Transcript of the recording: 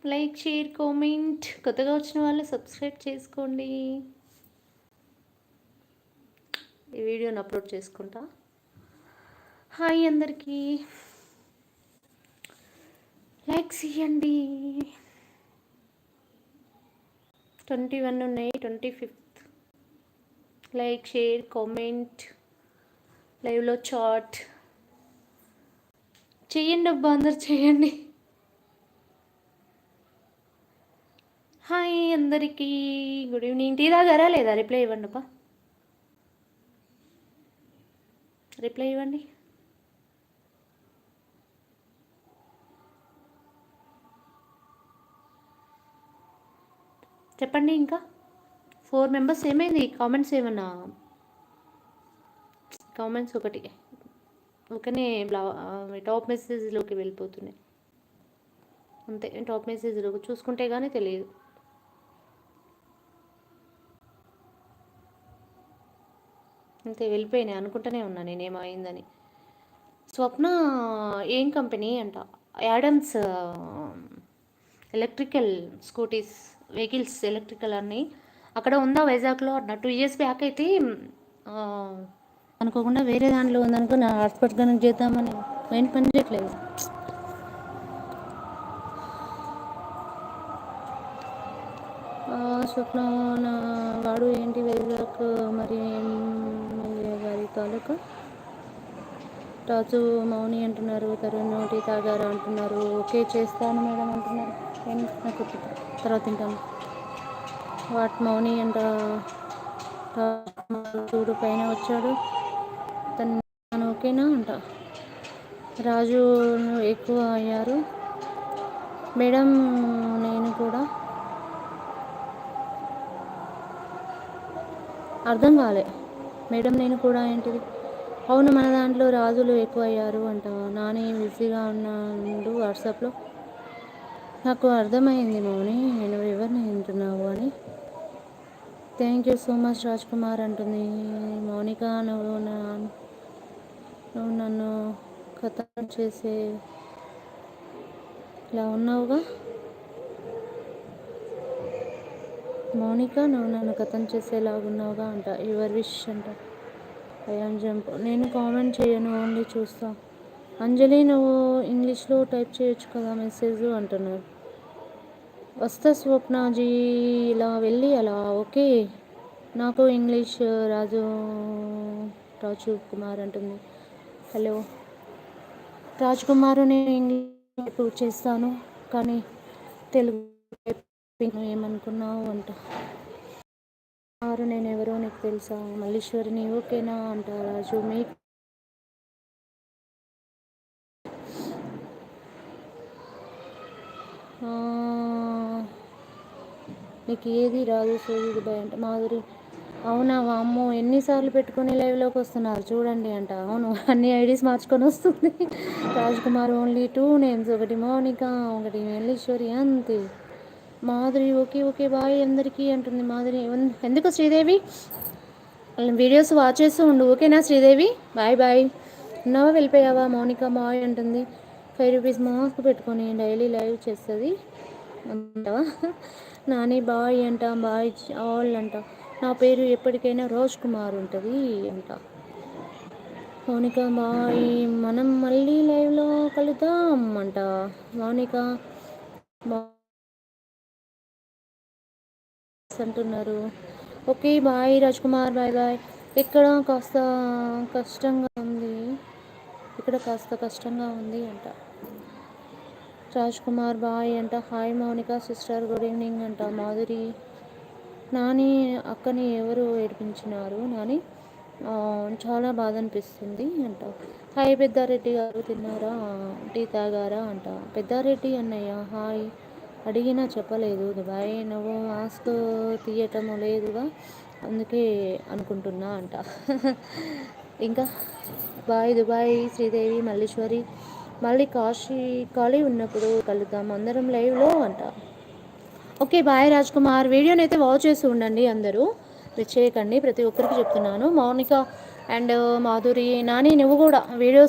Like, share, comment. కొత్తగా వచ్చిన వాళ్ళు సబ్స్క్రైబ్ చేసుకోండి. ఈ వీడియోని అప్లోడ్ చేసుకుంటా. హాయ్ అందరికీ, లైక్స్ ఇవ్వండి. 21 ఉన్నాయి, 25th. లైక్, షేర్, కామెంట్, లైవ్లో చాట్ చెయ్యండి అబ్బా, అందరు చేయండి. హాయ్ అందరికీ, గుడ్ ఈవినింగ్. టీ తాగారా లేదా? రిప్లై ఇవ్వండి అబ్బా, రిప్లై ఇవ్వండి. చెప్పండి. ఇంకా 4 మెంబర్స్. ఏమైంది కామెంట్స్? ఏమన్నా కామెంట్స్ ఒకటి ఒకనే టాప్ మెసేజ్లోకి వెళ్ళిపోతున్నాయి అంతే. టాప్ మెసేజ్లో చూసుకుంటే కానీ తెలియదు. అంతే, వెళ్ళిపోయినాయి. అనుకుంటూనే ఉన్నా నేనేమైందని. స్వప్న ఏం కంపెనీ అంట? Adams electrical scooties, vehicles electrical అన్నీ అక్కడ ఉందా వైజాగ్లో అన్న. 2 years బ్యాక్ అయితే అనుకోకుండా వేరే దాంట్లో ఉందనుకో, నా హాస్పిటల్ కనెక్ట్ చేద్దామని మైండ్ పని చేయట్లేదు. స్వప్న నా వాడు ఏంటి వైజాగ్ మరి ఎమ్మెల్యే గారి తాలూకా రాజు మౌని అంటున్నారు. తరుణ్ టీ తాగారా అంటున్నారు. ఓకే చేస్తాను మేడం అంటున్నారు. నాకు తర్వాత తింటాను. వాట్ మౌని అంట చూడు పైన వచ్చాడు తను. ఓకేనా అంట. రాజు ఎక్కువ అయ్యారు మేడం. నేను కూడా అర్థం కాలే మేడం. నేను కూడా ఏంటిది? అవును, మన దాంట్లో రాజులు ఎక్కువ అయ్యారు అంట. నాని బిజీగా ఉన్నాడు వాట్సాప్లో. నాకు అర్థమైంది మౌని, నువ్వు ఎవరిని వింటున్నావు అని. Thank you so much Raj Kumar అంటుంది మౌనిక. నువ్వు నన్ను కథ చేసే ఇలా ఉన్నావుగా మౌనిక. నువ్వు నన్ను కథం చేసేలాగున్నావుగా అంట. యువర్ విష్ అంట. I am jump. నేను కామెంట్ చేయను, ఓన్లీ చూస్తా. అంజలి నువ్వు ఇంగ్లీష్లో టైప్ చేయొచ్చు కదా మెసేజ్ అంటున్నారు. వస్తా స్వప్నాజీ, ఇలా వెళ్ళి అలా. ఓకే, నాకు ఇంగ్లీష్ రాజు కుమార్ అంటుంది. హలో రాజ్ కుమార్, నేను ఇంగ్లీష్ టైప్ చేస్తాను కానీ తెలుగు ఏమనుకున్నావు అంట. నేను ఎవరో నీకు తెలుసా? మల్లీశ్వరిని. ఓకేనా అంట. రాజు మీకు నీకు ఏది రాదు సోది బాయ్ అంట. మాధురి అవునా వామ్మో, ఎన్నిసార్లు పెట్టుకొని లైవ్లోకి వస్తున్నారు చూడండి అంట. అవును, అన్ని ఐడీస్ మార్చుకొని వస్తుంది. రాజ్ కుమార్ ఓన్లీ 2 names, ఒకటి మౌనిక, ఒకటి మల్లీశ్వరి, అంతే. మాధురి ఓకే ఓకే బాయ్ అందరికీ అంటుంది. మాధురి ఎందుకు శ్రీదేవి వీడియోస్ వాచ్ చేస్తూ ఉండు, ఓకేనా శ్రీదేవి? Bye bye. ఉన్నావా వెళ్ళిపోయావా? మౌనిక బాయ్ అంటుంది. 5 rupees మాస్క్ పెట్టుకొని డైలీ లైవ్ చేస్తుంది అంటావా? నాని బాయ్ అంట. బాయ్ ఆల్ అంట. నా పేరు ఎప్పటికైనా రాజ్ కుమార్ ఉంటుంది అంట. మౌనిక బాయ్, మనం మళ్ళీ లైవ్లో కలుద్దాం అంట. మౌనిక అంటున్నారు. Okay bye Raj Kumar, bye bye. ఇక్కడ కాస్త కష్టంగా ఉంది అంట. రాజ్ కుమార్ బాయ్ అంట. Hi Mounika sister, good evening అంట. మాధురి నాని అక్కని ఎవరు ఏడిపించినారు నాని? చాలా బాధ అనిపిస్తుంది అంట. హాయ్ పెద్దారెడ్డి గారు, తిన్నారా? టీ తాగారా అంట. పెద్దారెడ్డి అన్నయ్య హాయ్. అడిగినా చెప్పలేదు. బాయ్. నువ్వు మాస్క్ తీయటం లేదుగా అందుకే అనుకుంటున్నా అంట. ఇంకా బాయ్ దుబాయ్ శ్రీదేవి మల్లీశ్వరి. మళ్ళీ ఖాళీ ఉన్నప్పుడు కలుద్దాం అందరం లైవ్లో అంట. Okay bye Raj Kumar. వీడియోని అయితే వాచ్ చేస్తూ ఉండండి అందరూ, మిస్ చేయకండి. ప్రతి ఒక్కరికి చెప్తున్నాను. మౌనిక అండ్ మాధురి, నాని నువ్వు కూడా వీడియోస్